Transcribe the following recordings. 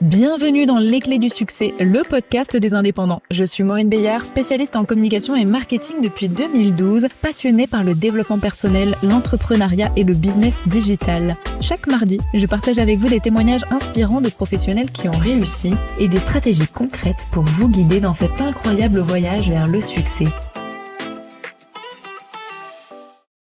Bienvenue dans Les Clés du Succès, le podcast des indépendants. Je suis Maureen Béillard, spécialiste en communication et marketing depuis 2012, passionnée par le développement personnel, l'entrepreneuriat et le business digital. Chaque mardi, je partage avec vous des témoignages inspirants de professionnels qui ont réussi et des stratégies concrètes pour vous guider dans cet incroyable voyage vers le succès.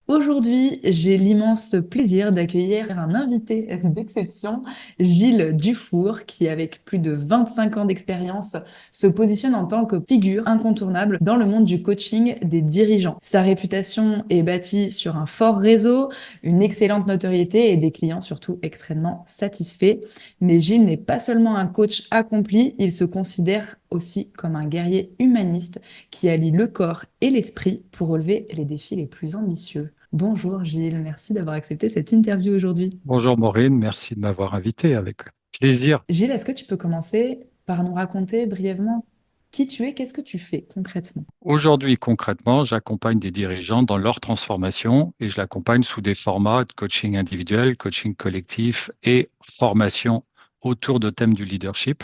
Aujourd'hui, j'ai l'immense plaisir d'accueillir un invité d'exception, Gilles Dufour, qui, avec plus de 25 ans d'expérience, se positionne en tant que figure incontournable dans le monde du coaching des dirigeants. Sa réputation est bâtie sur un fort réseau, une excellente notoriété et des clients surtout extrêmement satisfaits. Mais Gilles n'est pas seulement un coach accompli, il se considère aussi comme un guerrier humaniste qui allie le corps et l'esprit pour relever les défis les plus ambitieux. Bonjour Gilles, merci d'avoir accepté cette interview aujourd'hui. Bonjour Maureen, merci de m'avoir invité avec plaisir. Gilles, est-ce que tu peux commencer par nous raconter brièvement qui tu es, qu'est-ce que tu fais concrètement? Aujourd'hui, concrètement, j'accompagne des dirigeants dans leur transformation et je l'accompagne sous des formats de coaching individuel, coaching collectif et formation autour de thèmes du leadership.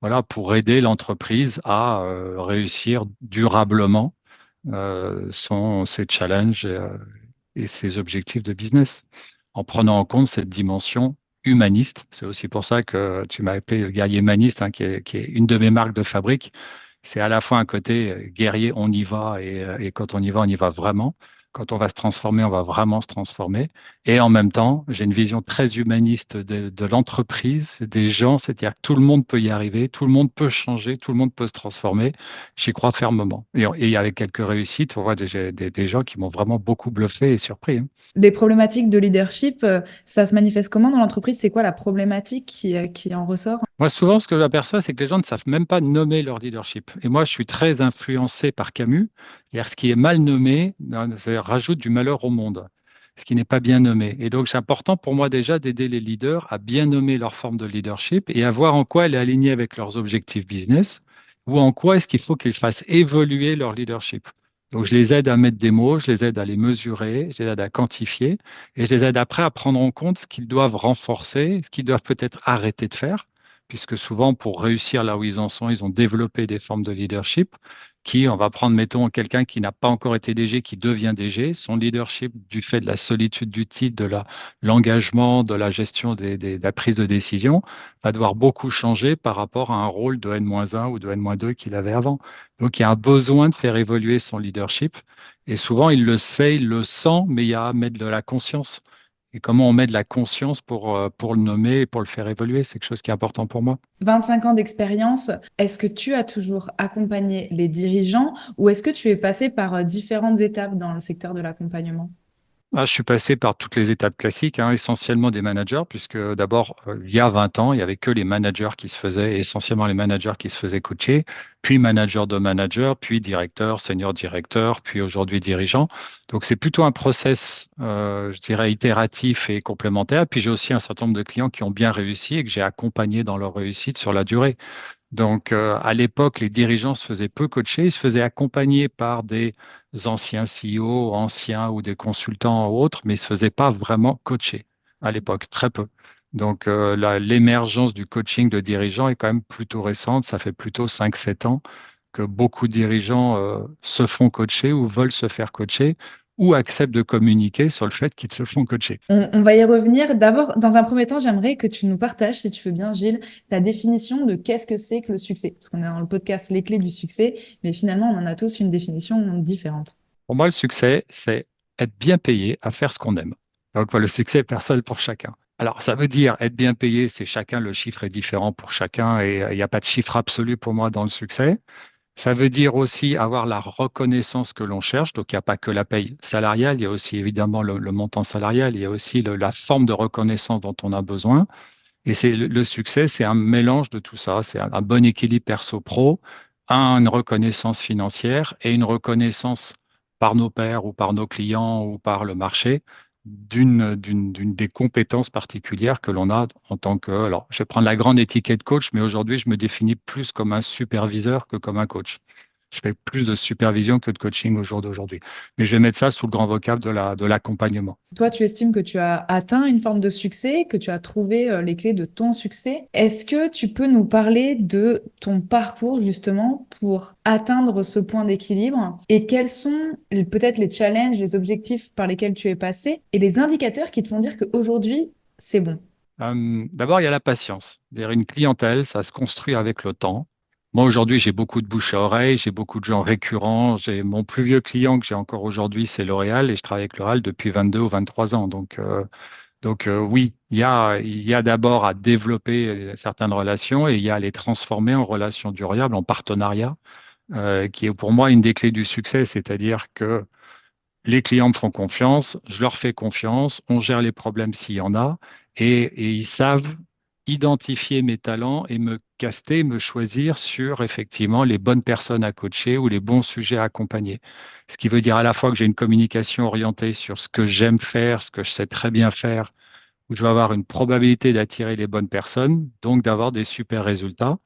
Voilà, pour aider l'entreprise à réussir durablement ses challenges et ses objectifs de business, en prenant en compte cette dimension humaniste. C'est aussi pour ça que tu m'as appelé le guerrier humaniste, hein, qui est une de mes marques de fabrique. C'est à la fois un côté guerrier, on y va, et quand on y va vraiment. Quand on va se transformer, on va vraiment se transformer. Et en même temps, j'ai une vision très humaniste de l'entreprise, des gens, c'est-à-dire que tout le monde peut y arriver, tout le monde peut changer, tout le monde peut se transformer. J'y crois fermement. Et avec quelques réussites, on voit des gens qui m'ont vraiment beaucoup bluffé et surpris, hein. Les problématiques de leadership, ça se manifeste comment dans l'entreprise? C'est quoi la problématique qui en ressort? Moi, souvent, ce que j'aperçois, c'est que les gens ne savent même pas nommer leur leadership. Et moi, je suis très influencé par Camus. C'est-à-dire, ce qui est mal nommé, rajoute du malheur au monde, ce qui n'est pas bien nommé. Et donc, c'est important pour moi déjà d'aider les leaders à bien nommer leur forme de leadership et à voir en quoi elle est alignée avec leurs objectifs business ou en quoi est-ce qu'il faut qu'ils fassent évoluer leur leadership. Donc, je les aide à mettre des mots, je les aide à les mesurer, je les aide à quantifier et je les aide après à prendre en compte ce qu'ils doivent renforcer, ce qu'ils doivent peut-être arrêter de faire puisque souvent, pour réussir là où ils en sont, ils ont développé des formes de leadership qui, on va prendre, mettons, quelqu'un qui n'a pas encore été DG, qui devient DG, son leadership, du fait de la solitude du titre, l'engagement, de la gestion de la prise de décision, va devoir beaucoup changer par rapport à un rôle de N-1 ou de N-2 qu'il avait avant. Donc, il y a un besoin de faire évoluer son leadership. Et souvent, il le sait, il le sent, mais il y a à mettre de la conscience. Et comment on met de la conscience pour le nommer et pour le faire évoluer, c'est quelque chose qui est important pour moi. 25 ans d'expérience, est-ce que tu as toujours accompagné les dirigeants ou est-ce que tu es passé par différentes étapes dans le secteur de l'accompagnement? Ah, je suis passé par toutes les étapes classiques, hein, essentiellement des managers, puisque d'abord, il y a 20 ans, il n'y avait que les managers qui se faisaient, essentiellement les managers qui se faisaient coacher, puis manager de manager, puis directeur, senior directeur, puis aujourd'hui dirigeant. Donc, c'est plutôt un process, je dirais, itératif et complémentaire. Puis, j'ai aussi un certain nombre de clients qui ont bien réussi et que j'ai accompagné dans leur réussite sur la durée. Donc, à l'époque, les dirigeants se faisaient peu coacher, ils se faisaient accompagner par des anciens CEO, anciens ou des consultants ou autres, mais ils ne se faisaient pas vraiment coacher à l'époque, très peu. Donc, l'émergence du coaching de dirigeants est quand même plutôt récente, ça fait plutôt 5, 7 ans que beaucoup de dirigeants se font coacher ou veulent se faire coacher ou acceptent de communiquer sur le fait qu'ils se font coacher. On va y revenir. D'abord, dans un premier temps, j'aimerais que tu nous partages, si tu veux bien, Gilles, ta définition de qu'est-ce que c'est que le succès. Parce qu'on est dans le podcast Les Clés du succès, mais finalement, on en a tous une définition différente. Pour moi, le succès, c'est être bien payé à faire ce qu'on aime. Donc, le succès est personnel pour chacun. Alors, ça veut dire être bien payé, c'est chacun, le chiffre est différent pour chacun et il n'y a pas de chiffre absolu pour moi dans le succès. Ça veut dire aussi avoir la reconnaissance que l'on cherche. Donc, il n'y a pas que la paye salariale, il y a aussi évidemment le montant salarial, il y a aussi la forme de reconnaissance dont on a besoin. Et c'est le succès, c'est un mélange de tout ça. C'est un bon équilibre perso-pro, une reconnaissance financière et une reconnaissance par nos pairs ou par nos clients ou par le marché d'une des compétences particulières que l'on a en tant que. Alors, je vais prendre la grande étiquette coach, mais aujourd'hui, je me définis plus comme un superviseur que comme un coach. Je fais plus de supervision que de coaching au jour d'aujourd'hui. Mais je vais mettre ça sous le grand vocable de l'accompagnement. Toi, tu estimes que tu as atteint une forme de succès, que tu as trouvé les clés de ton succès. Est-ce que tu peux nous parler de ton parcours justement pour atteindre ce point d'équilibre et quels sont peut-être les challenges, les objectifs par lesquels tu es passé et les indicateurs qui te font dire qu'aujourd'hui, c'est bon? D'abord, il y a la patience. C'est-à-dire une clientèle, ça se construit avec le temps. Moi, aujourd'hui, j'ai beaucoup de bouche à oreille, j'ai beaucoup de gens récurrents. J'ai mon plus vieux client que j'ai encore aujourd'hui, c'est L'Oréal, et je travaille avec L'Oréal depuis 22 ou 23 ans. Donc, oui, il y a d'abord à développer certaines relations et il y a à les transformer en relations durables, en partenariat, qui est pour moi une des clés du succès. C'est-à-dire que les clients me font confiance, je leur fais confiance, on gère les problèmes s'il y en a, et ils savent identifier mes talents et me caster, me choisir sur effectivement les bonnes personnes à coacher ou les bons sujets à accompagner. Ce qui veut dire à la fois que j'ai une communication orientée sur ce que j'aime faire, ce que je sais très bien faire, où je vais avoir une probabilité d'attirer les bonnes personnes, donc d'avoir des super résultats,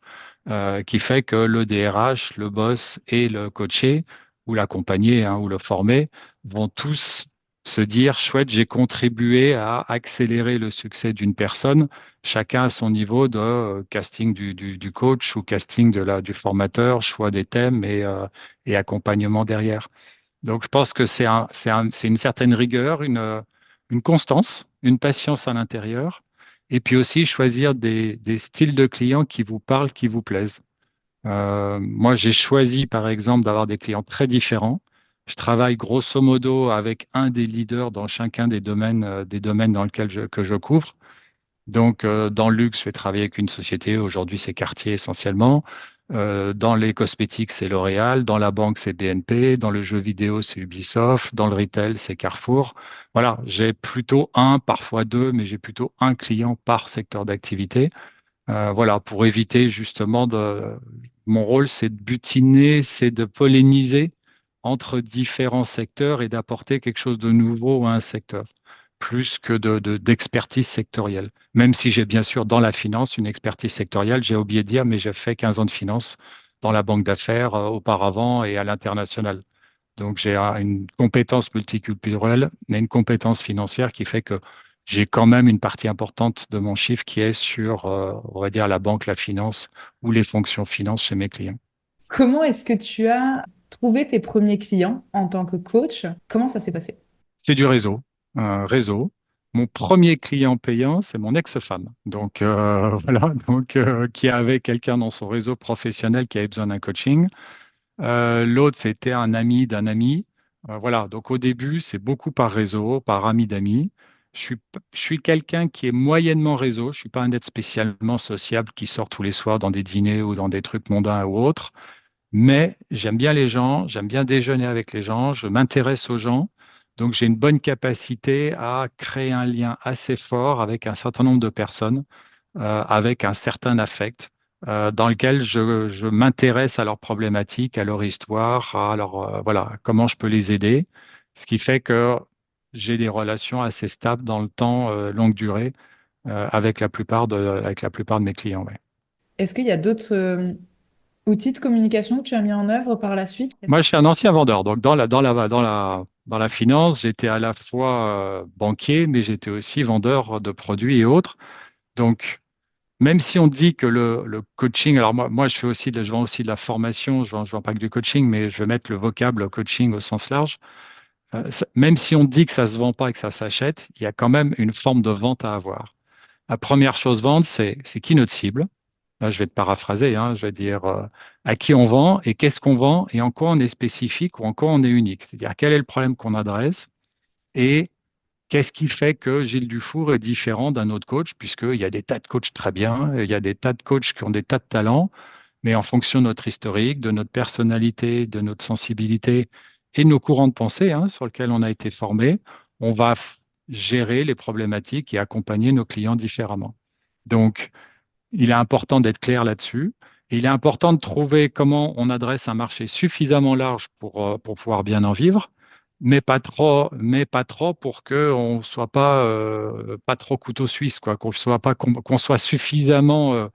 qui fait que le DRH, le boss et le coaché, ou l'accompagné, hein, ou le formé, vont tous se dire, chouette, j'ai contribué à accélérer le succès d'une personne, chacun à son niveau de casting du coach ou casting du formateur, choix des thèmes et accompagnement derrière. Donc, je pense que c'est une certaine rigueur, une constance, une patience à l'intérieur, et puis aussi choisir des styles de clients qui vous parlent, qui vous plaisent. Moi, j'ai choisi, par exemple, d'avoir des clients très différents. Je travaille grosso modo avec un des leaders dans chacun des domaines dans lesquels que je couvre. Donc, dans le luxe, je vais travailler avec une société. Aujourd'hui, c'est Cartier essentiellement. Dans les cosmétiques, c'est L'Oréal. Dans la banque, c'est BNP. Dans le jeu vidéo, c'est Ubisoft. Dans le retail, c'est Carrefour. Voilà, j'ai plutôt un, parfois deux, mais j'ai plutôt un client par secteur d'activité. Voilà, pour éviter justement de... Mon rôle, c'est de butiner, c'est de polliniser entre différents secteurs et d'apporter quelque chose de nouveau à un secteur, plus que d'expertise sectorielle. Même si j'ai bien sûr dans la finance une expertise sectorielle, j'ai oublié de dire, mais j'ai fait 15 ans de finance dans la banque d'affaires auparavant et à l'international. Donc, j'ai une compétence multiculturelle, mais une compétence financière qui fait que j'ai quand même une partie importante de mon chiffre qui est sur, on va dire, la banque, la finance ou les fonctions finance chez mes clients. Comment est-ce que tu as trouvé tes premiers clients en tant que coach? Comment ça s'est passé? C'est du réseau, un réseau. Mon premier client payant, c'est mon ex-femme. Donc, voilà, qui avait quelqu'un dans son réseau professionnel qui avait besoin d'un coaching. L'autre, c'était un ami d'un ami. Voilà, donc au début, c'est beaucoup par réseau, par ami d'amis. Je suis quelqu'un qui est moyennement réseau. Je suis pas un être spécialement sociable qui sort tous les soirs dans des dîners ou dans des trucs mondains ou autres. Mais j'aime bien les gens, j'aime bien déjeuner avec les gens, je m'intéresse aux gens. Donc j'ai une bonne capacité à créer un lien assez fort avec un certain nombre de personnes, avec un certain affect, dans lequel je m'intéresse à leurs problématiques, à leur histoire, à voilà, comment je peux les aider. Ce qui fait que j'ai des relations assez stables dans le temps, longue durée, avec la plupart de mes clients. Ouais. Est-ce qu'il y a d'autres outils de communication que tu as mis en œuvre par la suite? Moi, je suis un ancien vendeur. Donc, dans la finance, j'étais à la fois banquier, mais j'étais aussi vendeur de produits et autres. Donc, même si on dit que le coaching, alors moi, je vends aussi de la formation, je vends pas que du coaching, mais je vais mettre le vocable coaching au sens large. Même si on dit que ça se vend pas et que ça s'achète, il y a quand même une forme de vente à avoir. La première chose vendre, c'est qui notre cible? Là, je vais te paraphraser, hein, je vais dire à qui on vend et qu'est-ce qu'on vend et en quoi on est spécifique ou en quoi on est unique. C'est-à-dire quel est le problème qu'on adresse et qu'est-ce qui fait que Gilles Dufour est différent d'un autre coach, puisqu'il y a des tas de coachs très bien, il y a des tas de coachs qui ont des tas de talents, mais en fonction de notre historique, de notre personnalité, de notre sensibilité et de nos courants de pensée, hein, sur lesquels on a été formé, on va gérer les problématiques et accompagner nos clients différemment. Donc, il est important d'être clair là-dessus. Et il est important de trouver comment on adresse un marché suffisamment large pour pouvoir bien en vivre, mais pas trop pour qu'on ne soit pas, pas trop couteau suisse, quoi, qu'on soit pas, qu'on soit suffisamment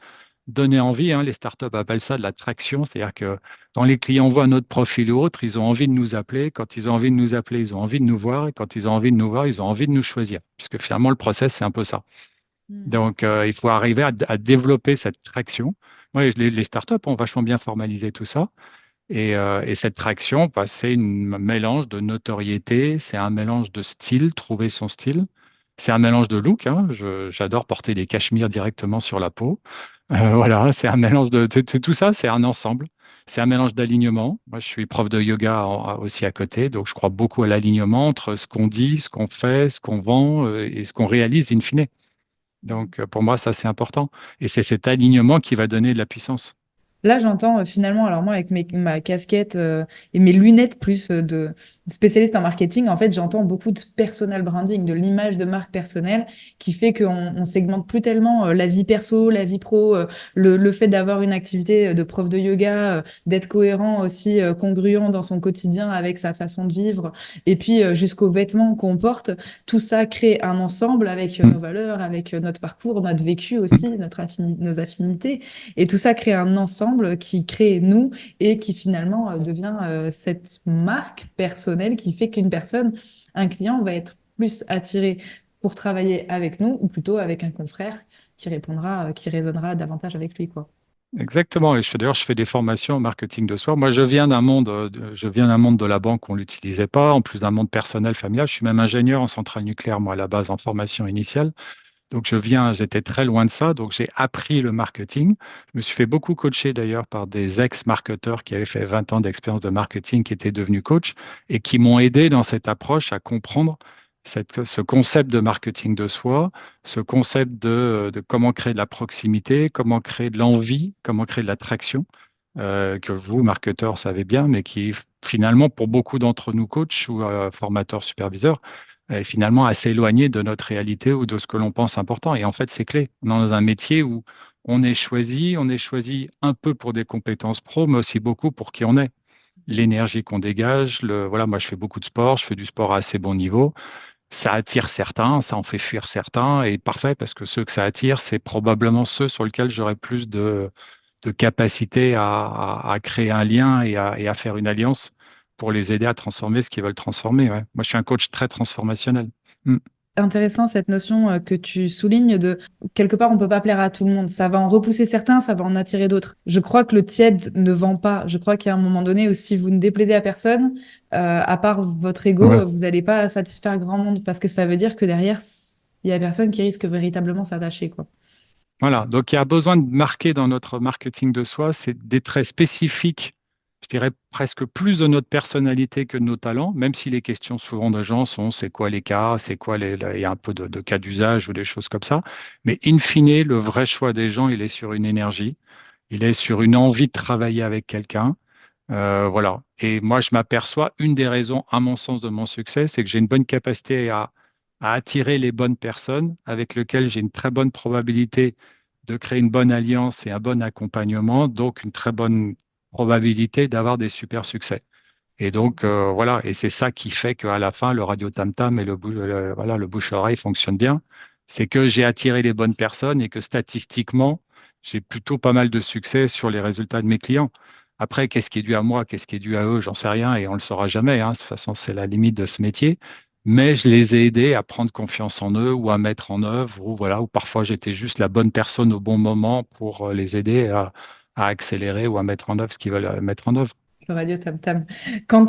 donner envie, hein, les startups appellent ça de la traction, c'est-à-dire que quand les clients voient notre profil ou autre, ils ont envie de nous appeler. Quand ils ont envie de nous appeler, ils ont envie de nous voir. Et quand ils ont envie de nous voir, ils ont envie de nous choisir. Puisque finalement, le process, c'est un peu ça. Hmm. Donc, il faut arriver à développer cette traction. Ouais, les startups ont vachement bien formalisé tout ça. Et cette traction, bah, c'est un mélange de notoriété, c'est un mélange de style, trouver son style. C'est un mélange de look, hein. J'adore porter des cachemires directement sur la peau. Voilà, c'est un mélange tout ça, c'est un ensemble. C'est un mélange d'alignement. Moi, je suis prof de yoga aussi à côté, donc je crois beaucoup à l'alignement entre ce qu'on dit, ce qu'on fait, ce qu'on vend et ce qu'on réalise in fine. Donc, pour moi, ça, c'est important. Et c'est cet alignement qui va donner de la puissance. Là, j'entends finalement, alors moi, avec ma casquette et mes lunettes plus de spécialiste en marketing, en fait, j'entends beaucoup de personal branding, de l'image de marque personnelle qui fait qu'on segmente plus tellement la vie perso, la vie pro, le fait d'avoir une activité de prof de yoga, d'être cohérent aussi, congruent dans son quotidien avec sa façon de vivre, et puis jusqu'aux vêtements qu'on porte, tout ça crée un ensemble avec Mm, nos valeurs, avec notre parcours, notre vécu mm. aussi, nos affinités. Et tout ça crée un ensemble qui crée nous et qui finalement devient cette marque personnelle qui fait qu'une personne, un client va être plus attiré pour travailler avec nous ou plutôt avec un confrère qui répondra, qui résonnera davantage avec lui, quoi. Exactement. Et d'ailleurs, je fais des formations en marketing de soi. Moi, je viens d'un monde, je viens d'un monde de la banque, on ne l'utilisait pas, en plus d'un monde personnel, familial. Je suis même ingénieur en centrale nucléaire, moi, à la base, en formation initiale. Donc, j'étais très loin de ça. Donc, j'ai appris le marketing. Je me suis fait beaucoup coacher d'ailleurs par des ex-marketeurs qui avaient fait 20 ans d'expérience de marketing, qui étaient devenus coachs et qui m'ont aidé dans cette approche à comprendre ce concept de marketing de soi, ce concept de comment créer de la proximité, comment créer de l'envie, comment créer de l'attraction, que vous, marketeurs, savez bien, mais qui finalement, pour beaucoup d'entre nous, coachs ou formateurs, superviseurs, est finalement assez éloigné de notre réalité ou de ce que l'on pense important. Et en fait, c'est clé. On est dans un métier où on est choisi un peu pour des compétences pro, mais aussi beaucoup pour qui on est. L'énergie qu'on dégage, voilà, moi je fais beaucoup de sport, je fais du sport à assez bon niveau. Ça attire certains, ça en fait fuir certains, et parfait, parce que ceux que ça attire, c'est probablement ceux sur lesquels j'aurai plus de capacité à créer un lien et à faire une alliance pour les aider à transformer ce qu'ils veulent transformer. Ouais. Moi, je suis un coach très transformationnel. Mm. Intéressant cette notion que tu soulignes de quelque part on peut pas plaire à tout le monde. Ça va en repousser certains, ça va en attirer d'autres. Je crois que le tiède ne vend pas. Je crois qu'il y a un moment donné où si vous ne déplaisez à personne, à part votre ego, Ouais. vous n'allez pas satisfaire grand monde parce que ça veut dire que derrière il y a personne qui risque véritablement s'attacher, quoi. Voilà. Donc, il y a besoin de marquer dans notre marketing de soi, c'est des traits spécifiques, je dirais presque plus de notre personnalité que de nos talents, même si les questions souvent de gens sont c'est quoi les cas, c'est quoi il y a un peu de cas d'usage ou des choses comme ça. Mais in fine, le vrai choix des gens, il est sur une énergie, il est sur une envie de travailler avec quelqu'un. Voilà. Et moi, je m'aperçois, une des raisons, à mon sens, de mon succès, c'est que j'ai une bonne capacité à attirer les bonnes personnes avec lesquelles j'ai une très bonne probabilité de créer une bonne alliance et un bon accompagnement, donc une très bonne probabilité d'avoir des super succès. Et donc, voilà. Et c'est ça qui fait qu'à la fin, le radio tam-tam et voilà, le bouche-oreille fonctionnent bien. C'est que j'ai attiré les bonnes personnes et que statistiquement, j'ai plutôt pas mal de succès sur les résultats de mes clients. Après, qu'est-ce qui est dû à moi, qu'est-ce qui est dû à eux, j'en sais rien et on le saura jamais, hein. De toute façon, c'est la limite de ce métier. Mais je les ai aidés à prendre confiance en eux ou à mettre en œuvre, ou voilà, ou parfois j'étais juste la bonne personne au bon moment pour les aider à accélérer ou à mettre en œuvre ce qu'ils veulent mettre en œuvre. Le radio tam tam.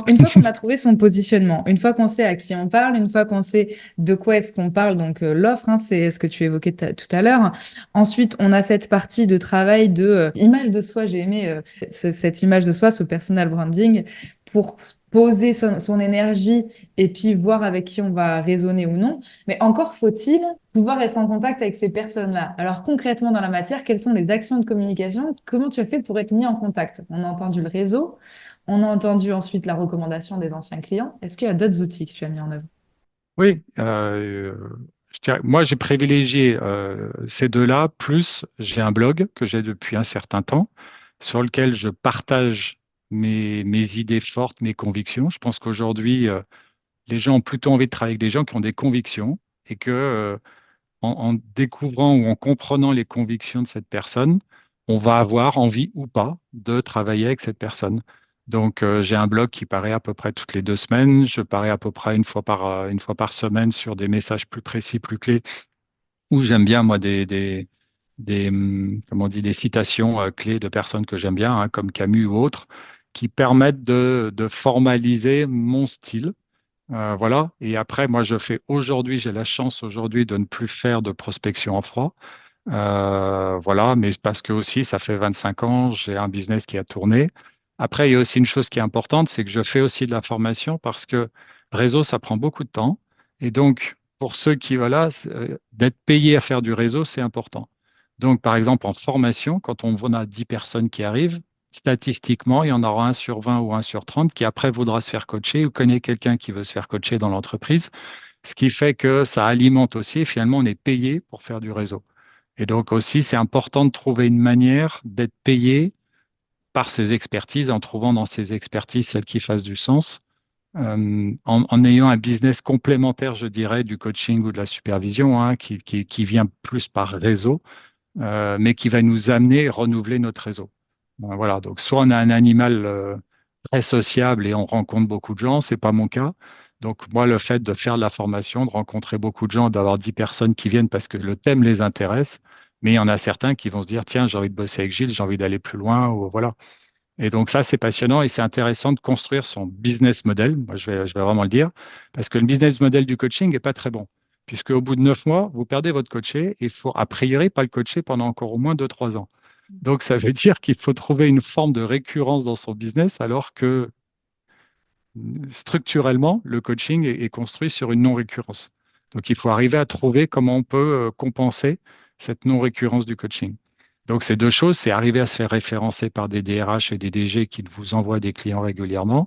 Une fois qu'on a trouvé son positionnement, une fois qu'on sait à qui on parle, une fois qu'on sait de quoi est-ce qu'on parle, donc l'offre, hein, c'est ce que tu évoquais tout à l'heure. Ensuite, on a cette partie de travail de image de soi. J'ai aimé cette image de soi, ce personal branding, pour poser son énergie et puis voir avec qui on va raisonner ou non. Mais encore faut-il pouvoir être en contact avec ces personnes-là. Alors concrètement dans la matière, quelles sont les actions de communication? Comment tu as fait pour être mis en contact? On a entendu le réseau. On a entendu ensuite la recommandation des anciens clients. Est-ce qu'il y a d'autres outils que tu as mis en œuvre? Oui, moi j'ai privilégié ces deux-là, plus j'ai un blog que j'ai depuis un certain temps sur lequel je partage mes idées fortes, mes convictions. Je pense qu'aujourd'hui, les gens ont plutôt envie de travailler avec des gens qui ont des convictions et que en découvrant ou en comprenant les convictions de cette personne, on va avoir envie ou pas de travailler avec cette personne. Donc, j'ai un blog qui paraît à peu près toutes les 2 semaines. Je parais à peu près une fois par semaine sur des messages plus précis, plus clés, où j'aime bien, moi, comment on dit, des citations clés de personnes que j'aime bien, hein, comme Camus ou autres, qui permettent de formaliser mon style. Voilà. Et après, moi, j'ai la chance aujourd'hui de ne plus faire de prospection en froid. Voilà, mais parce que aussi, ça fait 25 ans, j'ai un business qui a tourné. Après, il y a aussi une chose qui est importante, c'est que je fais aussi de la formation parce que réseau, ça prend beaucoup de temps. Et donc, pour ceux qui, voilà, d'être payé à faire du réseau, c'est important. Donc, par exemple, en formation, quand on a 10 personnes qui arrivent, statistiquement, il y en aura un sur 20 ou un sur 30 qui après voudra se faire coacher ou connaît quelqu'un qui veut se faire coacher dans l'entreprise. Ce qui fait que ça alimente aussi, et finalement, on est payé pour faire du réseau. Et donc aussi, c'est important de trouver une manière d'être payé par ses expertises, en trouvant dans ses expertises celles qui fassent du sens, en ayant un business complémentaire, je dirais, du coaching ou de la supervision, hein, qui vient plus par réseau, mais qui va nous amener et renouveler notre réseau. Voilà, donc soit on a un animal très sociable et on rencontre beaucoup de gens, c'est pas mon cas. Donc moi, le fait de faire de la formation, de rencontrer beaucoup de gens, d'avoir 10 personnes qui viennent parce que le thème les intéresse, mais il y en a certains qui vont se dire, tiens, j'ai envie de bosser avec Gilles, j'ai envie d'aller plus loin, ou voilà. Et donc ça, c'est passionnant et c'est intéressant de construire son business model. Moi, je vais vraiment le dire, parce que le business model du coaching n'est pas très bon, puisque au bout de 9 mois, vous perdez votre coaché et il faut a priori pas le coacher pendant encore au moins 2, 3 ans. Donc ça veut dire qu'il faut trouver une forme de récurrence dans son business, alors que structurellement, le coaching est construit sur une non-récurrence. Donc, il faut arriver à trouver comment on peut compenser cette non-récurrence du coaching. Donc, ces deux choses, c'est arriver à se faire référencer par des DRH et des DG qui vous envoient des clients régulièrement.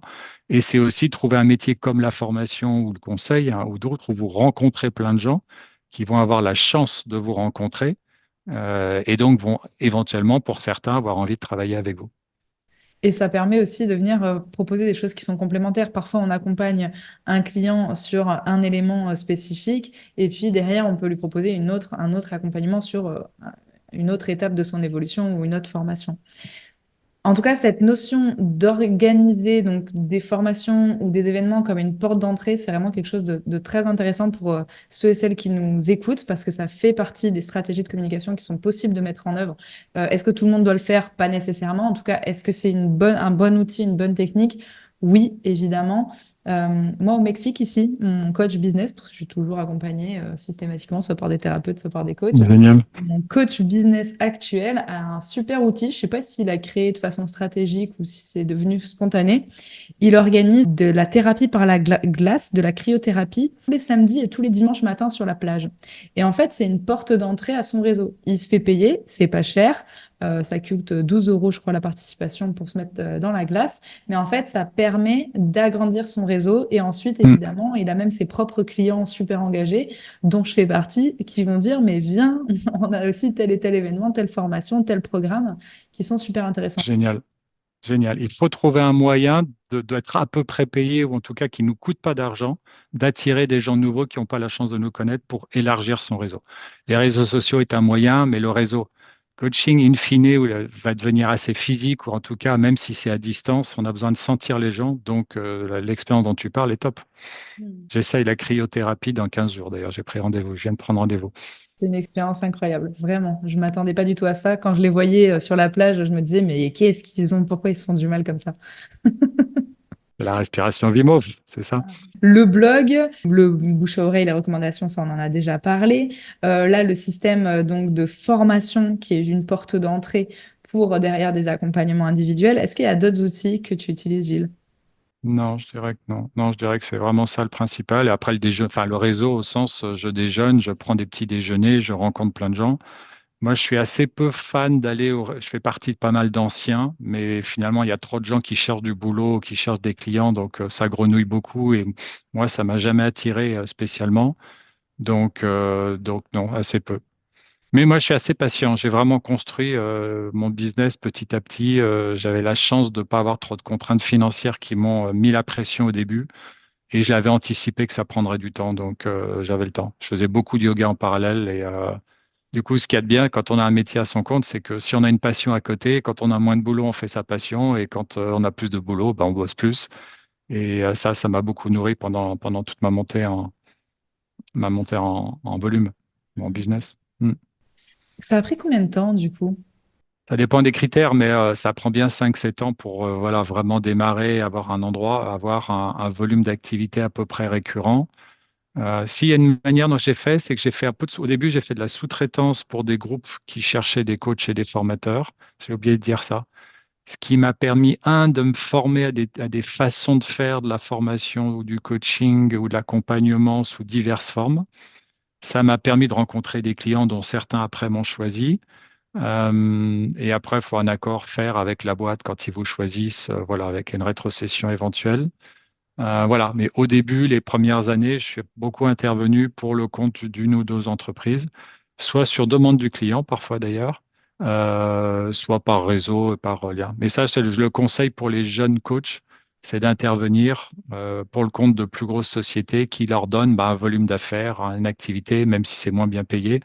Et c'est aussi trouver un métier comme la formation ou le conseil, hein, ou d'autres où vous rencontrez plein de gens qui vont avoir la chance de vous rencontrer et donc vont éventuellement, pour certains, avoir envie de travailler avec vous. Et ça permet aussi de venir proposer des choses qui sont complémentaires. Parfois, on accompagne un client sur un élément spécifique, et puis derrière, on peut lui proposer un autre accompagnement sur une autre étape de son évolution ou une autre formation. En tout cas, cette notion d'organiser donc des formations ou des événements comme une porte d'entrée, c'est vraiment quelque chose de très intéressant pour ceux et celles qui nous écoutent parce que ça fait partie des stratégies de communication qui sont possibles de mettre en œuvre. Est-ce que tout le monde doit le faire? Pas nécessairement. En tout cas, est-ce que c'est un bon outil, une bonne technique? Oui, évidemment. Moi, au Mexique, ici, mon coach business, parce que je suis toujours accompagnée systématiquement, soit par des thérapeutes, soit par des coachs, Génial. mon coach business actuel a un super outil. Je ne sais pas s'il a créé de façon stratégique ou si c'est devenu spontané. Il organise de la thérapie par la glace, de la cryothérapie, tous les samedis et tous les dimanches matins sur la plage. Et en fait, c'est une porte d'entrée à son réseau. Il se fait payer, c'est pas cher. Ça coûte 12 euros, je crois, la participation pour se mettre dans la glace. Mais en fait, ça permet d'agrandir son réseau. Et ensuite, Mm. évidemment, il a même ses propres clients super engagés, dont je fais partie, qui vont dire, mais viens, on a aussi tel et tel événement, telle formation, tel programme, qui sont super intéressants. Génial. Génial. Il faut trouver un moyen d'être à peu près payé, ou en tout cas qui ne nous coûte pas d'argent, d'attirer des gens nouveaux qui n'ont pas la chance de nous connaître pour élargir son réseau. Les réseaux sociaux est un moyen, mais le réseau coaching in fine va devenir assez physique, ou en tout cas, même si c'est à distance, on a besoin de sentir les gens. Donc, l'expérience dont tu parles est top. Hmm. J'essaye la cryothérapie dans 15 jours d'ailleurs. J'ai pris rendez-vous. Je viens de prendre rendez-vous. C'est une expérience incroyable, vraiment. Je m'attendais pas du tout à ça. Quand je les voyais sur la plage, je me disais, mais qu'est-ce qu'ils ont? Pourquoi ils se font du mal comme ça? C'est la respiration Wim Hof, c'est ça? Le blog, le bouche à oreille, les recommandations, ça on en a déjà parlé. Là, le système donc de formation qui est une porte d'entrée pour derrière des accompagnements individuels. Est-ce qu'il y a d'autres outils que tu utilises, Gilles? Non, je dirais que non. Non, je dirais que c'est vraiment ça le principal. Et après, le déjeuner, enfin, le réseau au sens, je déjeune, je prends des petits déjeuners, je rencontre plein de gens. Moi, je suis assez peu fan je fais partie de pas mal d'anciens, mais finalement, il y a trop de gens qui cherchent du boulot, qui cherchent des clients, donc ça grenouille beaucoup. Et moi, ça m'a jamais attiré spécialement. Donc non, assez peu. Mais moi, je suis assez patient. J'ai vraiment construit mon business petit à petit. J'avais la chance de ne pas avoir trop de contraintes financières qui m'ont mis la pression au début. Et j'avais anticipé que ça prendrait du temps, donc j'avais le temps. Je faisais beaucoup de yoga en parallèle Du coup, ce qu'il y a de bien quand on a un métier à son compte, c'est que si on a une passion à côté, quand on a moins de boulot, on fait sa passion, et quand on a plus de boulot, ben, on bosse plus. Et ça m'a beaucoup nourri pendant toute ma montée en volume, mon Mhm. business. Mm. Ça a pris combien de temps, du coup? Ça dépend des critères, mais ça prend bien 5 7 ans pour voilà, vraiment démarrer, avoir un endroit, avoir un volume d'activité à peu près récurrent. S'il y a une manière dont j'ai fait, c'est que j'ai fait un peu au début, j'ai fait de la sous-traitance pour des groupes qui cherchaient des coachs et des formateurs. J'ai oublié de dire ça. Ce qui m'a permis, de me former à des façons de faire de la formation ou du coaching ou de l'accompagnement sous diverses formes. Ça m'a permis de rencontrer des clients dont certains après m'ont choisi. Et après, il faut un accord faire avec la boîte quand ils vous choisissent, voilà, avec une rétrocession éventuelle. Voilà, mais au début, les premières années, je suis beaucoup intervenu pour le compte d'une ou deux entreprises, soit sur demande du client, parfois d'ailleurs, soit par réseau, par lien. Mais ça, je le conseille pour les jeunes coachs, c'est d'intervenir pour le compte de plus grosses sociétés qui leur donnent un volume d'affaires, une activité, même si c'est moins bien payé,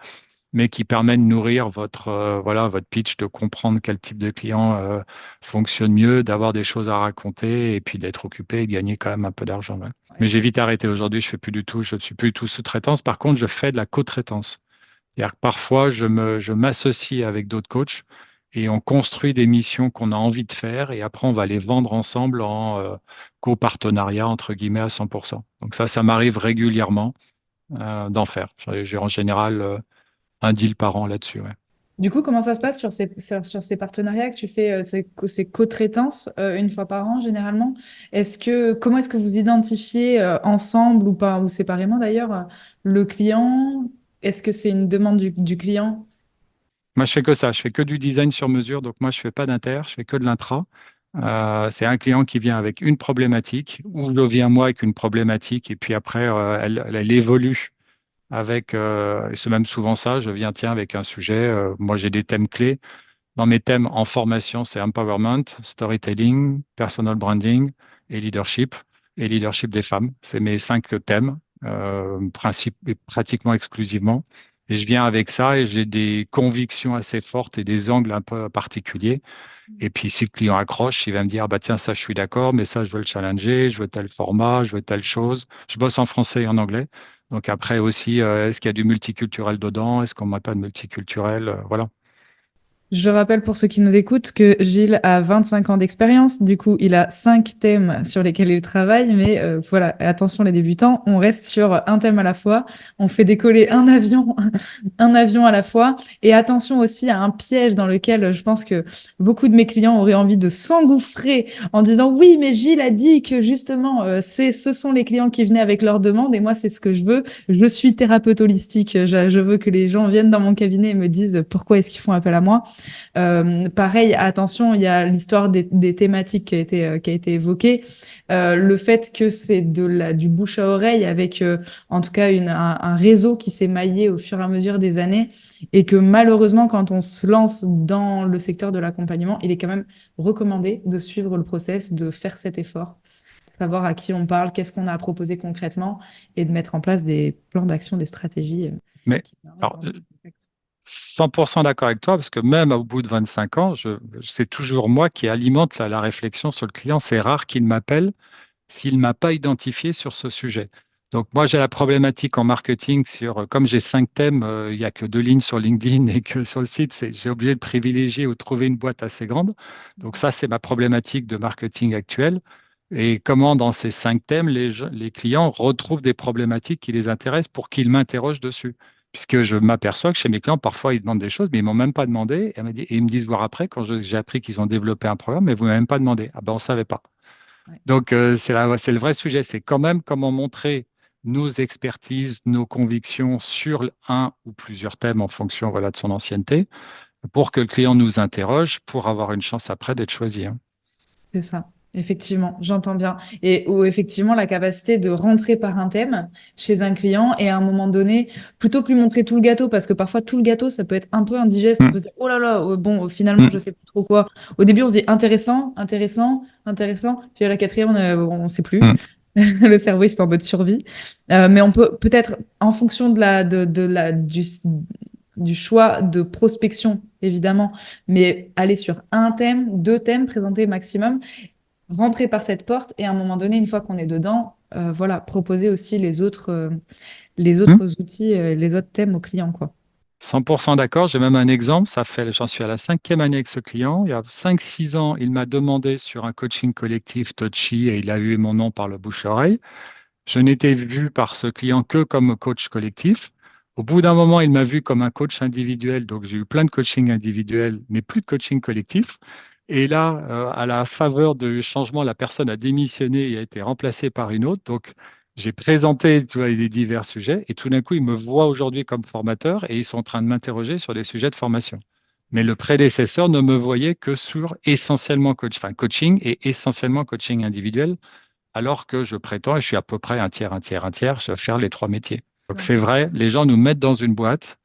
mais qui permet de nourrir voilà, votre pitch, de comprendre quel type de client fonctionne mieux, d'avoir des choses à raconter et puis d'être occupé et gagner quand même un peu d'argent. Ouais. Mais Ouais. j'ai vite arrêté aujourd'hui, je ne suis plus du tout sous-traitance. Par contre, je fais de la co-traitance. C'est-à-dire que parfois, je m'associe avec d'autres coachs et on construit des missions qu'on a envie de faire et après, on va les vendre ensemble en copartenariat, entre guillemets, à 100%. Donc ça m'arrive régulièrement d'en faire. J'ai en général un deal par an là-dessus. Ouais. Du coup, comment ça se passe sur ces partenariats que tu fais, ces co-traitances une fois par an généralement? Comment est-ce que vous identifiez ensemble ou pas, ou séparément d'ailleurs, le client? Est-ce que c'est une demande du client? Moi, je fais que ça. Je fais que du design sur mesure. Donc, moi, je fais pas d'inter, je fais que de l'intra. C'est un client qui vient avec une problématique, ou je viens moi avec une problématique, et puis après, elle évolue avec, et c'est même souvent ça, je viens, tiens, avec un sujet. Moi, j'ai des thèmes clés. Dans mes thèmes en formation, c'est empowerment, storytelling, personal branding et leadership des femmes. C'est mes 5 thèmes, et pratiquement exclusivement. Et je viens avec ça et j'ai des convictions assez fortes et des angles un peu particuliers. Et puis, si le client accroche, il va me dire, bah, tiens, ça, je suis d'accord, mais ça, je veux le challenger, je veux tel format, je veux telle chose. Je bosse en français et en anglais. Donc après aussi, est-ce qu'il y a du multiculturel dedans? Est-ce qu'on ne met pas de multiculturel? Voilà. Je rappelle pour ceux qui nous écoutent que Gilles a 25 ans d'expérience. Du coup, il a 5 thèmes sur lesquels il travaille. Mais voilà, attention les débutants, on reste sur un thème à la fois. On fait décoller un avion, un avion à la fois. Et attention aussi à un piège dans lequel je pense que beaucoup de mes clients auraient envie de s'engouffrer en disant oui, mais Gilles a dit que justement, ce sont les clients qui venaient avec leurs demandes et moi, c'est ce que je veux. Je suis thérapeute holistique. Je veux que les gens viennent dans mon cabinet et me disent pourquoi est-ce qu'ils font appel à moi. Pareil, attention, il y a l'histoire des thématiques qui a été évoquée. Le fait que c'est du bouche à oreille avec en tout cas un réseau qui s'est maillé au fur et à mesure des années et que malheureusement quand on se lance dans le secteur de l'accompagnement, il est quand même recommandé de suivre le process, de faire cet effort, savoir à qui on parle, qu'est-ce qu'on a à proposer concrètement et de mettre en place des plans d'action, des stratégies Mais qui permettent alors, vraiment de contact. 100% d'accord avec toi, parce que même au bout de 25 ans, c'est toujours moi qui alimente la réflexion sur le client. C'est rare qu'il m'appelle s'il ne m'a pas identifié sur ce sujet. Donc moi, j'ai la problématique en marketing comme j'ai 5 thèmes, il n'y a que 2 lignes sur LinkedIn et que sur le site, j'ai obligé de privilégier ou de trouver une boîte assez grande. Donc ça, c'est ma problématique de marketing actuelle. Et comment dans ces 5 thèmes, les clients retrouvent des problématiques qui les intéressent pour qu'ils m'interrogent dessus. Puisque je m'aperçois que chez mes clients, parfois, ils demandent des choses, mais ils ne m'ont même pas demandé. Et ils me disent voir après, quand j'ai appris qu'ils ont développé un programme, mais vous ne m'avez même pas demandé. Ah ben, on ne savait pas. Ouais, Donc, c'est le vrai sujet. C'est quand même comment montrer nos expertises, nos convictions sur un ou plusieurs thèmes en fonction, voilà, de son ancienneté, pour que le client nous interroge, pour avoir une chance après d'être choisi. Hein. c'est ça. Effectivement, j'entends bien. Et où effectivement la capacité de rentrer par un thème chez un client et à un moment donné, plutôt que lui montrer tout le gâteau, parce que parfois tout le gâteau, ça peut être un peu indigeste, on Mm, peut se dire, oh là là, bon, finalement, je mm, sais plus trop quoi. Au début, on se dit intéressant, intéressant, intéressant, puis à la quatrième, on sait plus. mm. Le cerveau, il se met en mode survie. Mais on peut peut-être, en fonction de du choix de prospection, évidemment, mais aller sur un thème, deux thèmes, présenter maximum, rentrer par cette porte et à un moment donné, une fois qu'on est dedans, voilà, proposer aussi les Hmm. autres outils, les autres thèmes aux clients, quoi. 100% d'accord. J'ai même un exemple. J'en suis à la 5e année avec ce client. Il y a 5, 6 ans, il m'a demandé sur un coaching collectif Touchy et il a eu mon nom par le bouche-oreille. Je n'étais vu par ce client que comme coach collectif. Au bout d'un moment, il m'a vu comme un coach individuel. Donc, j'ai eu plein de coaching individuel, mais plus de coaching collectif. Et là, à la faveur du changement, la personne a démissionné et a été remplacée par une autre. Donc, j'ai présenté, tu vois, les divers sujets et tout d'un coup, ils me voient aujourd'hui comme formateur et ils sont en train de m'interroger sur des sujets de formation. Mais le prédécesseur ne me voyait que sur essentiellement coaching et essentiellement coaching individuel alors que je prétends, et je suis à peu près un tiers, un tiers, un tiers, je vais faire les trois métiers. Donc Ouais. c'est vrai, les gens nous mettent dans une boîte,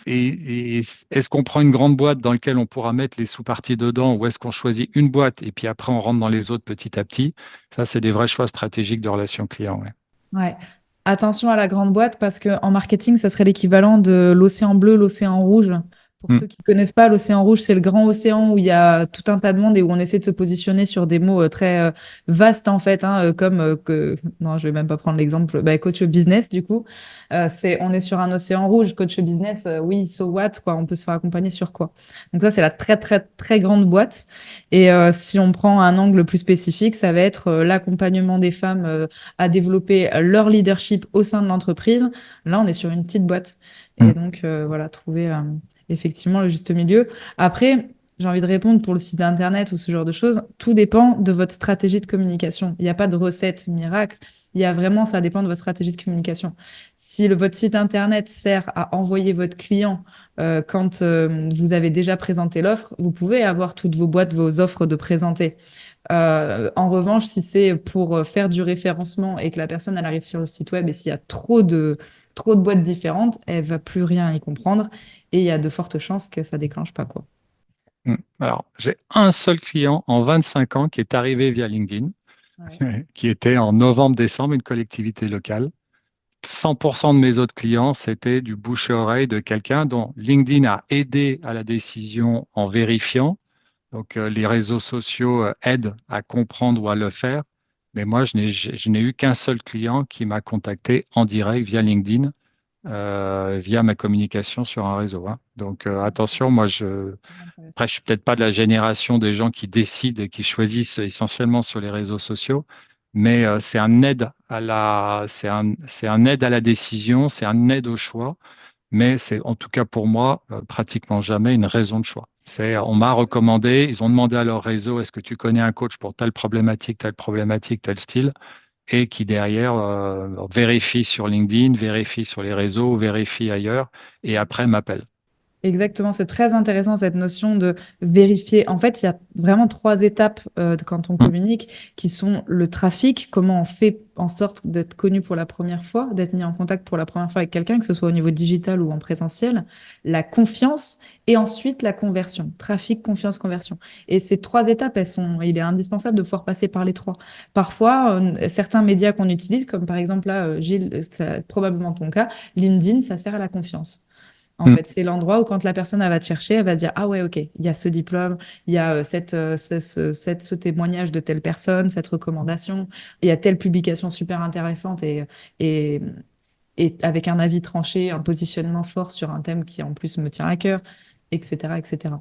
et est-ce qu'on prend une grande boîte dans laquelle on pourra mettre les sous-parties dedans, ou est-ce qu'on choisit une boîte et puis après on rentre dans les autres petit à petit? Ça, c'est des vrais choix stratégiques de relation client. Ouais. Ouais. Attention à la grande boîte parce que en marketing, ça serait l'équivalent de l'océan bleu, l'océan rouge. Pour Mm, ceux qui connaissent pas, l'océan rouge, c'est le grand océan où il y a tout un tas de monde et où on essaie de se positionner sur des mots très vastes en fait, hein, comme non, je vais même pas prendre l'exemple, bah, coach business du coup. On est sur un océan rouge, coach business, oui, so what, quoi, on peut se faire accompagner sur quoi. Donc ça, c'est la très très très grande boîte. Et si on prend un angle plus spécifique, ça va être l'accompagnement des femmes à développer leur leadership au sein de l'entreprise. Là, on est sur une petite boîte. Et mm, donc, voilà, trouver effectivement le juste milieu. Après, j'ai envie de répondre pour le site internet ou ce genre de choses. Tout dépend de votre stratégie de communication. Il n'y a pas de recette miracle. Il y a vraiment, ça dépend de votre stratégie de communication. Si votre site internet sert à envoyer votre client quand vous avez déjà présenté l'offre, vous pouvez avoir toutes vos boîtes, vos offres de présenter. En revanche, si c'est pour faire du référencement et que la personne elle arrive sur le site web et s'il y a trop de boîtes différentes, elle va plus rien y comprendre et il y a de fortes chances que ça déclenche pas quoi. mm. Alors, j'ai un seul client en 25 ans qui est arrivé via LinkedIn, Ouais. qui était en novembre-décembre, une collectivité locale. 100% de mes autres clients, c'était du bouche-à-oreille de quelqu'un dont LinkedIn a aidé à la décision en vérifiant. Donc, les réseaux sociaux aident à comprendre ou à le faire. Mais moi, je n'ai eu qu'un seul client qui m'a contacté en direct via LinkedIn, via ma communication sur un réseau, hein. Donc, attention, Intéressant. après, je suis peut-être pas de la génération des gens qui décident et qui choisissent essentiellement sur les réseaux sociaux, mais c'est un aide à la décision, c'est un aide au choix, mais c'est en tout cas pour moi pratiquement jamais une raison de choix. On m'a recommandé, ils ont demandé à leur réseau, est-ce que tu connais un coach pour telle problématique, tel style, et qui derrière vérifie sur LinkedIn, vérifie sur les réseaux, vérifie ailleurs, et après m'appelle. Exactement, c'est très intéressant cette notion de vérifier. En fait, il y a vraiment trois étapes quand on Hum, communique qui sont le trafic, comment on fait en sorte d'être connu pour la première fois, d'être mis en contact pour la première fois avec quelqu'un, que ce soit au niveau digital ou en présentiel, la confiance et ensuite la conversion. Trafic, confiance, conversion. Et ces trois étapes, il est indispensable de pouvoir passer par les trois. Parfois, certains médias qu'on utilise, comme par exemple là, Gilles, c'est probablement ton cas, LinkedIn, ça sert à la confiance. En hum. fait, c'est l'endroit où quand la personne elle va te chercher, elle va dire, ah ouais, ok, il y a ce diplôme, il y a ce témoignage de telle personne, cette recommandation, il y a telle publication super intéressante et, et avec un avis tranché, un positionnement fort sur un thème qui en plus me tient à cœur, etc., etc.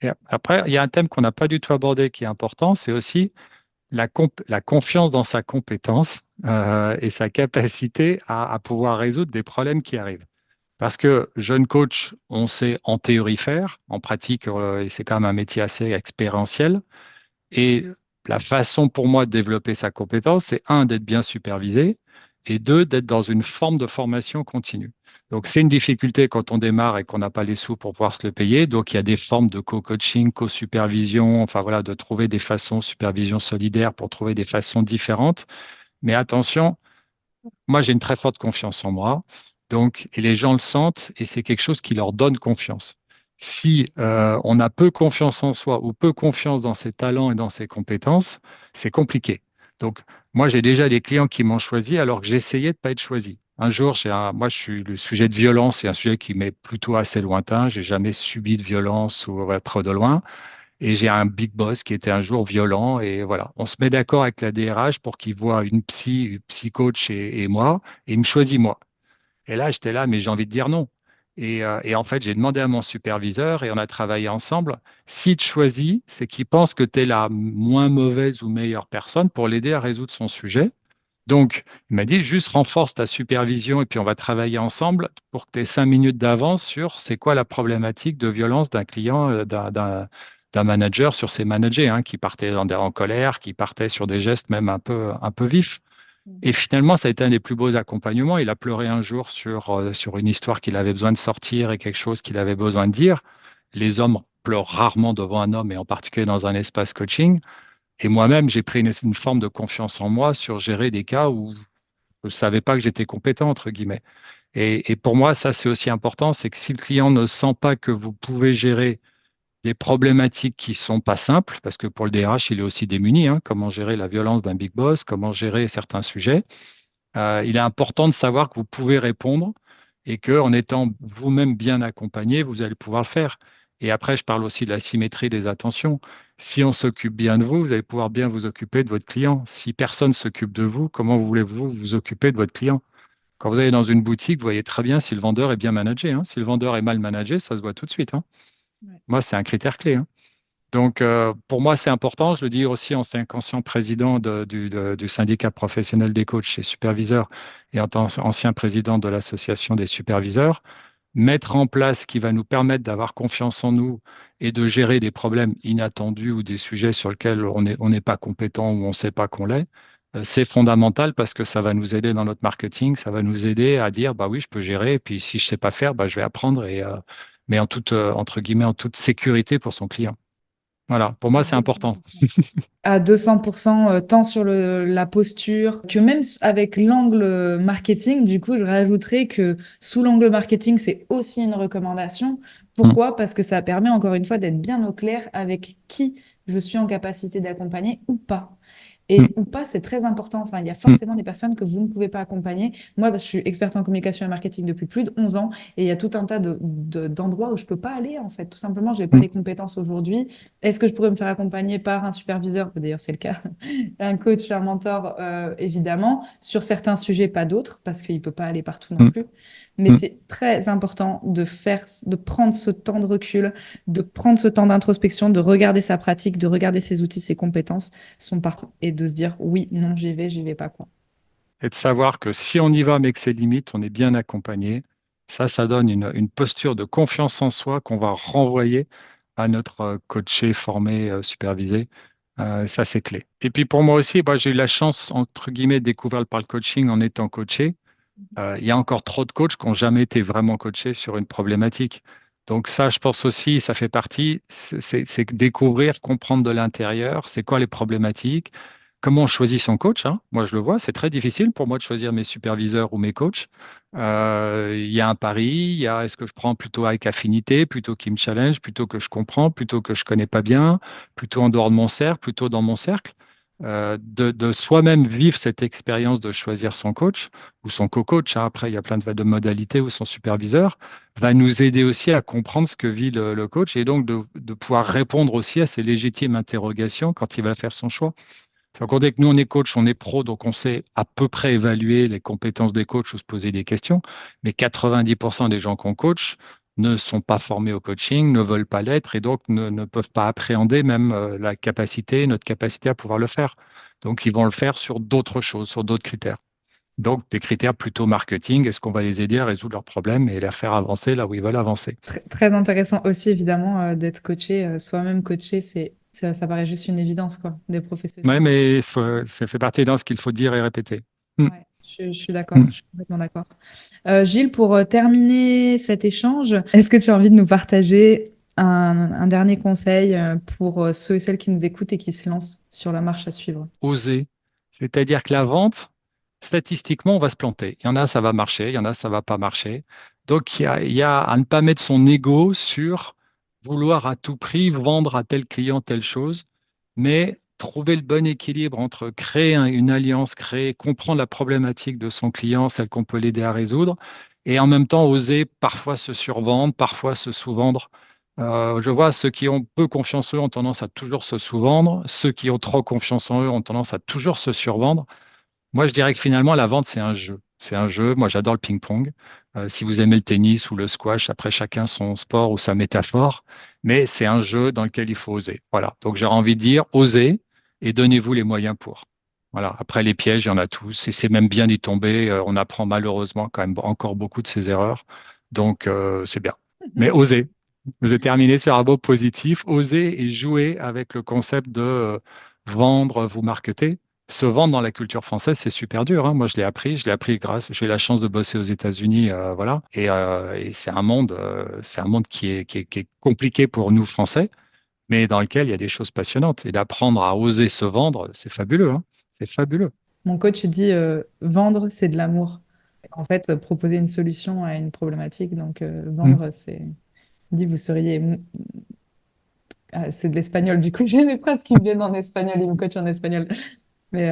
Et après, il y a un thème qu'on n'a pas du tout abordé qui est important, c'est aussi la confiance dans sa compétence et sa capacité à pouvoir résoudre des problèmes qui arrivent. Parce que jeune coach, on sait en théorie faire, en pratique, et c'est quand même un métier assez expérientiel. Et la façon pour moi de développer sa compétence, c'est un, d'être bien supervisé, et deux, d'être dans une forme de formation continue. Donc, c'est une difficulté quand on démarre et qu'on n'a pas les sous pour pouvoir se le payer. Donc, il y a des formes de co-coaching, co-supervision, enfin voilà, de trouver des façons, supervision solidaire pour trouver des façons différentes. Mais attention, moi, j'ai une très forte confiance en moi. Donc, et les gens le sentent et c'est quelque chose qui leur donne confiance. Si on a peu confiance en soi ou peu confiance dans ses talents et dans ses compétences, c'est compliqué. Donc, moi, j'ai déjà des clients qui m'ont choisi alors que j'essayais de pas être choisi. Un jour, moi, le sujet de violence, c'est un sujet qui m'est plutôt assez lointain. J'ai jamais subi de violence ou trop de loin. Et j'ai un big boss qui était un jour violent. Et voilà, on se met d'accord avec la DRH pour qu'il voit une psy coach et moi, et il me choisit moi. Et là, j'étais là, mais j'ai envie de dire non. Et en fait, j'ai demandé à mon superviseur et on a travaillé ensemble. S'il te choisit, c'est qu'il pense que tu es la moins mauvaise ou meilleure personne pour l'aider à résoudre son sujet. Donc, il m'a dit juste renforce ta supervision et puis on va travailler ensemble pour que tu aies 5 minutes d'avance sur c'est quoi la problématique de violence d'un client, d'un manager sur ses managers, hein, qui partaient en colère, qui partaient sur des gestes même un peu vifs. Et Mhm. finalement, ça a été un des plus beaux accompagnements. Il a pleuré un jour sur une histoire qu'il avait besoin de sortir et quelque chose qu'il avait besoin de dire. Les hommes pleurent rarement devant un homme et en particulier dans un espace coaching. Et moi-même, j'ai pris une forme de confiance en moi sur gérer des cas où je ne savais pas que j'étais compétent, entre guillemets. Et pour moi, ça, c'est aussi important, c'est que si le client ne sent pas que vous pouvez gérer des problématiques qui sont pas simples, parce que pour le DRH, il est aussi démuni, hein, comment gérer la violence d'un big boss, comment gérer certains sujets, il est important de savoir que vous pouvez répondre et qu'en étant vous-même bien accompagné, vous allez pouvoir le faire. Et après, je parle aussi de la symétrie des attentions. Si on s'occupe bien de vous, vous allez pouvoir bien vous occuper de votre client. Si personne s'occupe de vous, comment voulez-vous vous occuper de votre client? Quand vous allez dans une boutique, vous voyez très bien si le vendeur est bien managé, hein. Si le vendeur est mal managé, ça se voit tout de suite, hein. Ouais. Moi, c'est un critère clé, hein. Donc, pour moi, c'est important. Je le dis aussi en tant qu'ancien président du syndicat professionnel des coachs et superviseurs et en tant qu'ancien président de l'association des superviseurs, mettre en place ce qui va nous permettre d'avoir confiance en nous et de gérer des problèmes inattendus ou des sujets sur lesquels on n'est pas compétent ou on ne sait pas qu'on l'est, c'est fondamental parce que ça va nous aider dans notre marketing, ça va nous aider à dire, bah oui, je peux gérer, et puis si je ne sais pas faire, bah, je vais apprendre, mais en toute, entre guillemets, en toute sécurité pour son client. Voilà, pour À moi, c'est important. 200%. À 200%, tant sur la posture que même avec l'angle marketing. Du coup, je rajouterais que sous l'angle marketing, c'est aussi une recommandation. Mm, Pourquoi? Parce que ça permet encore une fois d'être bien au clair avec qui je suis en capacité d'accompagner ou pas. mm, Et ou pas, c'est très important. Enfin, il y a mm, forcément des personnes que vous ne pouvez pas accompagner. Moi, je suis experte en communication et marketing depuis plus de 11 ans et il y a tout un tas d'endroits où je peux pas aller, en fait. Tout simplement, je n'ai pas mm, les compétences aujourd'hui. Est-ce que je pourrais me faire accompagner par un superviseur? D'ailleurs, c'est le cas. Un coach, un mentor, évidemment. Sur certains sujets, pas d'autres, parce qu'il ne peut pas aller partout non mm, plus. Mais mm. c'est très important de prendre ce temps de recul, de prendre ce temps d'introspection, de regarder sa pratique, de regarder ses outils, ses compétences sont partout et de se dire oui, non, j'y vais pas, quoi. Et de savoir que si on y va mais que c'est limite, on est bien accompagné. Ça donne une posture de confiance en soi qu'on va renvoyer à notre coaché, formé, supervisé. Ça, c'est clé. Et puis pour moi aussi, j'ai eu la chance, entre guillemets, de découvrir par le coaching en étant coaché. Il y a encore trop de coachs qui n'ont jamais été vraiment coachés sur une problématique. Donc ça, je pense aussi, ça fait partie, c'est découvrir, comprendre de l'intérieur, c'est quoi les problématiques, comment on choisit son coach, hein. Moi, je le vois, c'est très difficile pour moi de choisir mes superviseurs ou mes coachs. Il y a un pari, il y a est-ce que je prends plutôt avec affinité, plutôt qui me challenge, plutôt que je comprends, plutôt que je connais pas bien, plutôt en dehors de mon cercle, plutôt dans mon cercle. De soi-même vivre cette expérience de choisir son coach ou son co-coach, hein. Après, il y a plein de modalités, ou son superviseur, va nous aider aussi à comprendre ce que vit le coach et donc de pouvoir répondre aussi à ces légitimes interrogations quand il va faire son choix. Sans compter que nous, on est coach, on est pro, donc on sait à peu près évaluer les compétences des coachs ou se poser des questions. Mais 90% des gens qu'on coach ne sont pas formés au coaching, ne veulent pas l'être et donc ne peuvent pas appréhender même notre capacité à pouvoir le faire. Donc, ils vont le faire sur d'autres choses, sur d'autres critères. Donc, des critères plutôt marketing, est-ce qu'on va les aider à résoudre leurs problèmes et les faire avancer là où ils veulent avancer? Très intéressant aussi, évidemment, d'être coaché, soi-même coaché, ça paraît juste une évidence, quoi, des Ouais, professionnels. mais ça fait partie dans ce qu'il faut dire et répéter. Mm, Ouais, je suis d'accord, mm. je suis complètement d'accord. Gilles, pour terminer cet échange, est-ce que tu as envie de nous partager un dernier conseil pour ceux et celles qui nous écoutent et qui se lancent sur la marche à suivre? Oser. C'est-à-dire que la vente, statistiquement, on va se planter. Il y en a, ça va marcher, il y en a, ça va pas marcher. Donc, il y a à ne pas mettre son ego sur vouloir à tout prix vendre à tel client telle chose, mais trouver le bon équilibre entre créer une alliance, comprendre la problématique de son client, celle qu'on peut l'aider à résoudre, et en même temps oser parfois se survendre, parfois se sous-vendre. Je vois ceux qui ont peu confiance en eux ont tendance à toujours se sous-vendre, ceux qui ont trop confiance en eux ont tendance à toujours se survendre. Moi, je dirais que finalement, la vente, c'est un jeu. C'est un jeu. Moi, j'adore le ping-pong. Si vous aimez le tennis ou le squash, après chacun son sport ou sa métaphore, mais c'est un jeu dans lequel il faut oser. Voilà. Donc, j'aurais envie de dire, osez et donnez-vous les moyens pour. Voilà. Après, les pièges, il y en a tous et c'est même bien d'y tomber. On apprend malheureusement quand même encore beaucoup de ses erreurs. Donc, c'est bien. Mais osez. Je vais terminer sur un mot positif. Osez et jouer avec le concept de vendre, vous marketer. Se vendre dans la culture française, c'est super dur, hein. Moi, je l'ai appris grâce. J'ai eu la chance de bosser aux États-Unis, voilà. Et c'est un monde qui est compliqué pour nous Français, mais dans lequel il y a des choses passionnantes. Et d'apprendre à oser se vendre, c'est fabuleux, hein. C'est fabuleux. Mon coach dit vendre, c'est de l'amour. En fait, proposer une solution à une problématique. Donc, Mm. vendre, c'est. Il dit, vous seriez. Ah, c'est de l'espagnol, du coup, j'ai mes phrases qui me viennent en espagnol. Il me coach en espagnol. Mais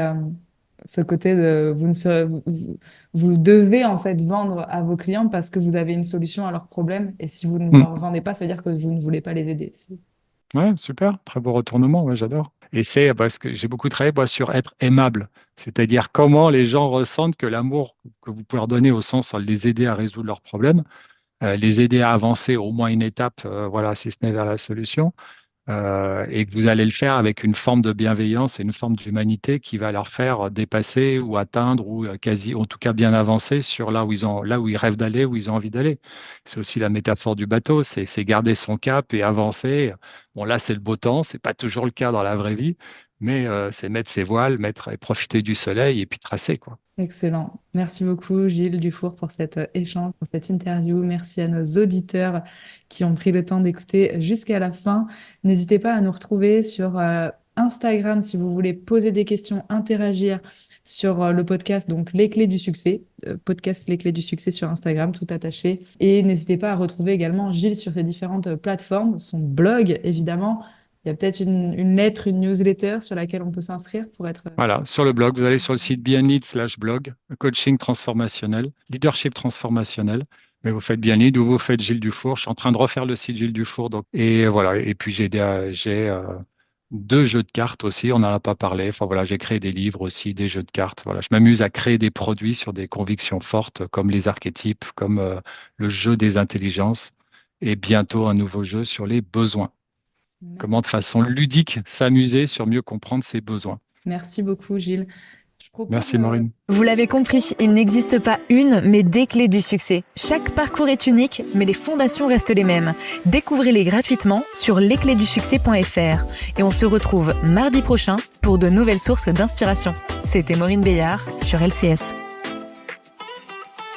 ce côté de. Vous devez, en fait, vendre à vos clients parce que vous avez une solution à leurs problèmes. Et si vous ne Mm. leur vendez pas, ça veut dire que vous ne voulez pas les aider. Ouais, super, très beau retournement, ouais, j'adore. Et c'est parce que j'ai beaucoup travaillé moi, sur être aimable, c'est-à-dire comment les gens ressentent que l'amour que vous pouvez leur donner au sens de les aider à résoudre leurs problèmes, les aider à avancer au moins une étape, voilà, si ce n'est vers la solution, et que vous allez le faire avec une forme de bienveillance et une forme d'humanité qui va leur faire dépasser ou atteindre ou quasi, en tout cas bien avancer sur là où ils rêvent d'aller, où ils ont envie d'aller. C'est aussi la métaphore du bateau, c'est garder son cap et avancer. Bon, là, c'est le beau temps, c'est pas toujours le cas dans la vraie vie, mais c'est mettre ses voiles, mettre et profiter du soleil et puis tracer, quoi. Excellent. Merci beaucoup, Gilles Dufour, pour cet échange, pour cette interview. Merci à nos auditeurs qui ont pris le temps d'écouter jusqu'à la fin. N'hésitez pas à nous retrouver sur Instagram si vous voulez poser des questions, interagir sur le podcast, donc Les Clés du Succès, podcast Les Clés du Succès sur Instagram, tout attaché. Et n'hésitez pas à retrouver également Gilles sur ses différentes plateformes, son blog, évidemment. Il y a peut-être une lettre, une newsletter sur laquelle on peut s'inscrire pour être... Voilà, sur le blog, vous allez sur le site Bien Lead/blog, coaching transformationnel, leadership transformationnel. Mais vous faites Bien Lead ou vous faites Gilles Dufour. Je suis en train de refaire le site Gilles Dufour. Donc, et voilà. Et puis j'ai 2 jeux de cartes aussi. On n'en a pas parlé. Enfin voilà, j'ai créé des livres aussi, des jeux de cartes. Voilà, je m'amuse à créer des produits sur des convictions fortes, comme les archétypes, comme le jeu des intelligences, et bientôt un nouveau jeu sur les besoins. Comment de façon ludique s'amuser sur mieux comprendre ses besoins. Merci beaucoup, Gilles. Je propose. Merci Maureen. Vous l'avez compris, il n'existe pas une, mais des clés du succès. Chaque parcours est unique, mais les fondations restent les mêmes. Découvrez-les gratuitement sur lesclésdusuccès.fr. Et on se retrouve mardi prochain pour de nouvelles sources d'inspiration. C'était Maureen Béillard sur LCS.